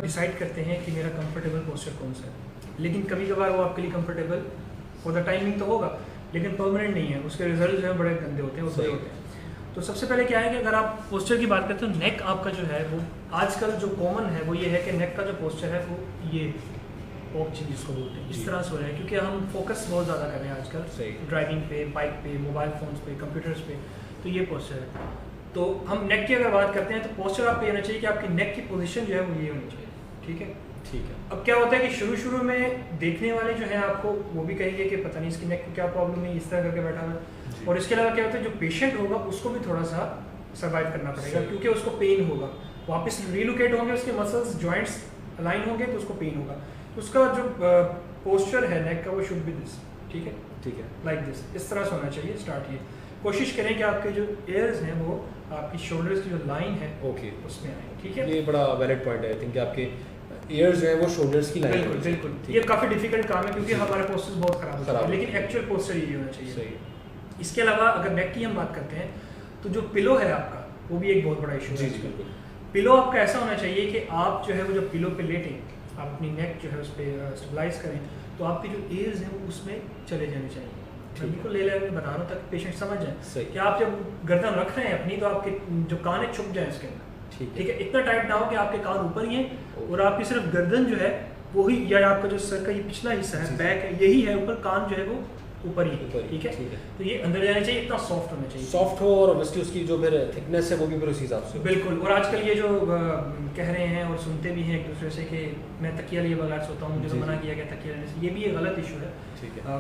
Decide करते हैं कि मेरा कंफर्टेबल पोस्चर कौन सा है, लेकिन कभी कभार वो आपके लिए कंफर्टेबल फॉर द टाइमिंग तो होगा, लेकिन परमानेंट नहीं है, उसके रिजल्ट जो है बड़े गंदे होते हैं, बुरे होते हैं। तो सबसे पहले क्या है कि अगर आप पोस्चर की बात करते हो, नेक आपका जो है वो आजकल जो कॉमन है वो ये है कि नेक का जो पोस्चर है वो ये पॉप चिन जिसको बोलते हैं, इस तरह से हो रहा है, क्योंकि हम फोकस बहुत ज़्यादा कर रहे हैं आजकल ड्राइविंग पे, बाइक पे, मोबाइल फ़ोन्स पे, कंप्यूटर्स पे, तो ये पोस्चर है। तो हम नेक की अगर बात करते हैं तो पोस्चर आपको ये होना चाहिए कि आपकी नेक की पोजीशन जो है वो ये होनी चाहिए, ठीक है। अब क्या होता है कि शुरू में देखने वाले जो है आपको वो भी कहेंगे कि पता नहीं इसकी नेक को क्या प्रॉब्लम है, इस तरह करके बैठा हुआ है। और इसके अलावा क्या होता है, जो पेशेंट होगा उसको भी थोड़ा सा सर्वाइव करना पड़ेगा, क्योंकि उसको पेन होगा, वापस रिलोकेट होंगे उसके मसल्स, जॉइंट्स अलाइन होंगे तो उसको पेन होगा। उसका जो पोस्चर है नेक का वो शुड बी दिस, ठीक है, लाइक दिस, इस तरह से होना चाहिए। स्टार्ट ये कोशिश करें कि आपके जो एयर्स हैं वो आपकी शोल्डर्स की जो लाइन है उसमें आए, ठीक है। ये बड़ा वैलिड पॉइंट है, आई थिंक आपके एयर्स जो है वो शोल्डर्स की लाइन। बिल्कुल ये काफ़ी डिफिकल्ट काम है, क्योंकि हमारे पोस्चर्स बहुत खराब होता है, लेकिन एक्चुअल पोस्चर ये होना चाहिए। सही। इसके अलावा अगर नेक की हम बात करते हैं तो जो पिलो है आपका वो भी एक बहुत बड़ा इशू है। बिल्कुल। पिलो आपका ऐसा होना चाहिए कि आप जो है वो जो पिलो पे लेटें, आप अपनी नेक जो है उस पर स्टेबलाइज करें, तो आपके जो एयर्स हैं वो उसमें चले जाने चाहिए। मैं बिल्कुल ले मैं बता रहा हूँ ताकि पेशेंट समझ जाए कि आप जब गर्दन रख रहे हैं अपनी तो आपके जो कान है छुप जाए इसके अंदर, ठीक है। इतना टाइट ना हो कि आपके कान ऊपर ही हैं और आपकी सिर्फ गर्दन जो है वो ही, या आपका जो सर का ये पिछला हिस्सा है, बैक है, यही है, ऊपर कान जो है वो ऊपर ही, ठीक है। तो ये अंदर जाना चाहिए, इतना सॉफ्ट होना चाहिए, सॉफ्ट हो, और ऑब्वियसली उसकी जो फिर थिकनेस है वो भी फिर उसी हिसाब से। बिल्कुल। और आजकल ये जो कह रहे हैं और सुनते भी हैं एक दूसरे से कि मैं तकिया लिए बगैर सोता हूँ, मुझे तो मना किया गया तकिया लेने से, ये भी एक गलत इशू है,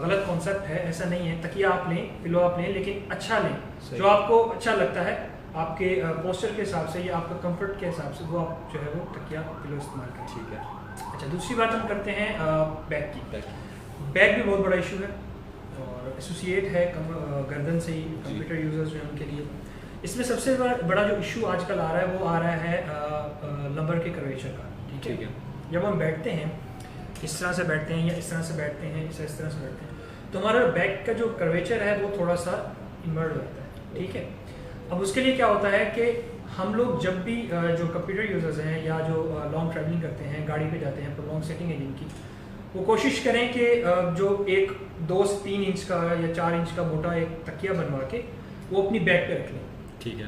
गलत कॉन्सेप्ट है। ऐसा नहीं है, तकिया आप लें, पिलो आप लें, लेकिन अच्छा लें, जो आपको अच्छा लगता है आपके पोस्चर के हिसाब से या आपका कंफर्ट के हिसाब से, वो आप जो है वो तकिया पिलो इस्तेमाल करें, ठीक है। अच्छा, दूसरी बात हम करते हैं बैक की। बैक भी बहुत बड़ा इशू है और एसोसिएट है गर्दन से ही, कंप्यूटर यूजर्स जो हैं उनके लिए। इसमें सबसे बड़ा जो इशू आजकल आ रहा है वो आ रहा है लंबर के कर्वेचर का, ठीक है। जब हम बैठते हैं, इस तरह से बैठते हैं या इस तरह से बैठते हैं, इस तरह से बैठते हैं, तो हमारा बैक का जो कर्वेचर है वो थोड़ा सा इन्वर्ट हो जाता है, ठीक है। अब उसके लिए क्या होता है कि हम लोग जब भी जो कंप्यूटर यूजर्स हैं या जो लॉन्ग ट्रैवलिंग करते हैं, गाड़ी पे जाते हैं, लॉन्ग सेटिंग है जिनकी, वो कोशिश करें कि जो एक 2 से 3 इंच का या 4 इंच का मोटा एक तकिया बनवा के वो अपनी बैक पे रख लें,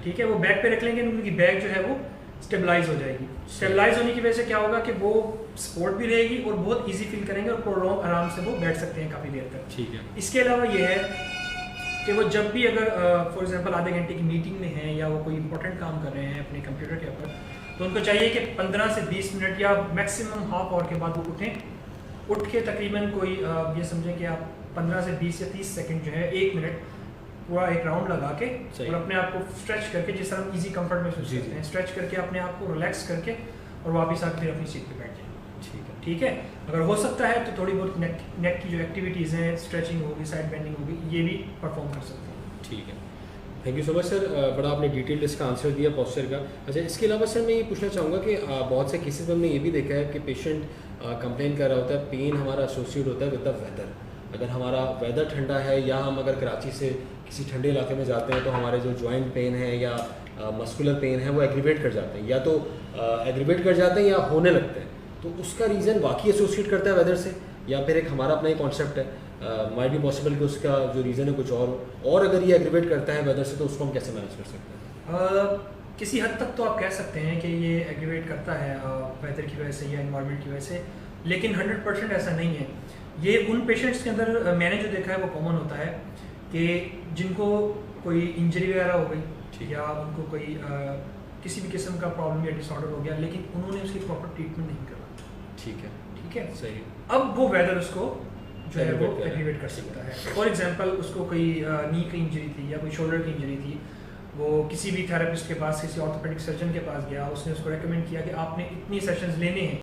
ठीक है। वो बैक पे रख लेंगे, उनकी बैक जो है वो स्टेबलाइज हो जाएगी। स्टेबलाइज होने की वजह से क्या होगा कि वो सपोर्ट भी रहेगी और बहुत इजी फील करेंगे और प्रोलॉन्ग आराम से वो बैठ सकते हैं काफ़ी देर तक, ठीक है। इसके अलावा ये है कि वो जब भी अगर फॉर एग्जांपल आधे घंटे की मीटिंग में हैं या वो कोई इंपॉर्टेंट काम कर रहे हैं अपने कंप्यूटर के ऊपर, तो उनको चाहिए कि 15 से 20 मिनट या मैक्सिमम हाफ आवर के बाद वो उठ के तकरीबन कोई ये समझें कि आप 15 से 20 या 30 सेकंड जो है 1 मिनट पूरा एक राउंड लगा के और अपने आप को स्ट्रेच करके, जिस तरह हम इजी कंफर्ट में सोच सकते हैं, स्ट्रेच करके अपने आप को रिलैक्स करके और वापस आकर फिर अपनी सीट पे बैठ जाए, ठीक है। अगर हो सकता है तो थोड़ी बहुत नेक की जो एक्टिविटीज़ हैं, स्ट्रेचिंग होगी, साइड बेंडिंग होगी, ये भी परफॉर्म कर सकते हैं, ठीक है। Thank you so much sir, बड़ा आपने डिटेल्ड इसका आंसर दिया पोस्चर का। अच्छा, इसके अलावा सर मैं ये पूछना चाहूँगा कि बहुत से केसेस में हमने ये भी देखा है कि पेशेंट कंप्लेन कर रहा होता है, पेन हमारा एसोसिएट होता है विद द वेदर। अगर हमारा वेदर ठंडा है या हम अगर कराची से किसी ठंडे इलाके में जाते हैं तो हमारे जो जॉइंट पेन है या मस्कुलर पेन है वो एग्रीवेट कर जाते हैं, या तो एग्रीवेट कर जाते हैं या होने लगते हैं। तो उसका रीज़न वाकई एसोसिएट करता है वेदर से, या फिर एक हमारा अपना ही कॉन्सेप्ट है, माइट बी पॉसिबल कि उसका जो रीज़न है कुछ और अगर ये एग्रीवेट करता है वेदर से तो उसको हम कैसे मैनेज कर सकते हैं? किसी हद तक तो आप कह सकते हैं कि ये एग्रीवेट करता है वेदर की वजह से या इन्वायरमेंट की वजह से, लेकिन 100% ऐसा नहीं है। ये उन पेशेंट्स के अंदर मैंने जो देखा है वो कॉमन होता है कि जिनको कोई इंजरी वगैरह हो गई या उनको कोई किसी भी किस्म का प्रॉब्लम या डिसऑर्डर हो गया, लेकिन उन्होंने उसकी प्रॉपर ट्रीटमेंट नहीं करवाई, ठीक है, सही। अब वो वेदर उसको जो है वो एग्रीवेट कर सकता है। फॉर एग्जांपल उसको कोई नी की इंजरी थी या कोई शोल्डर की इंजरी थी, वो किसी भी थेरेपिस्ट के पास, किसी ऑर्थोपेडिक सर्जन के पास गया, उसने उसको रेकमेंड किया कि आपने इतनी सेशंस लेने हैं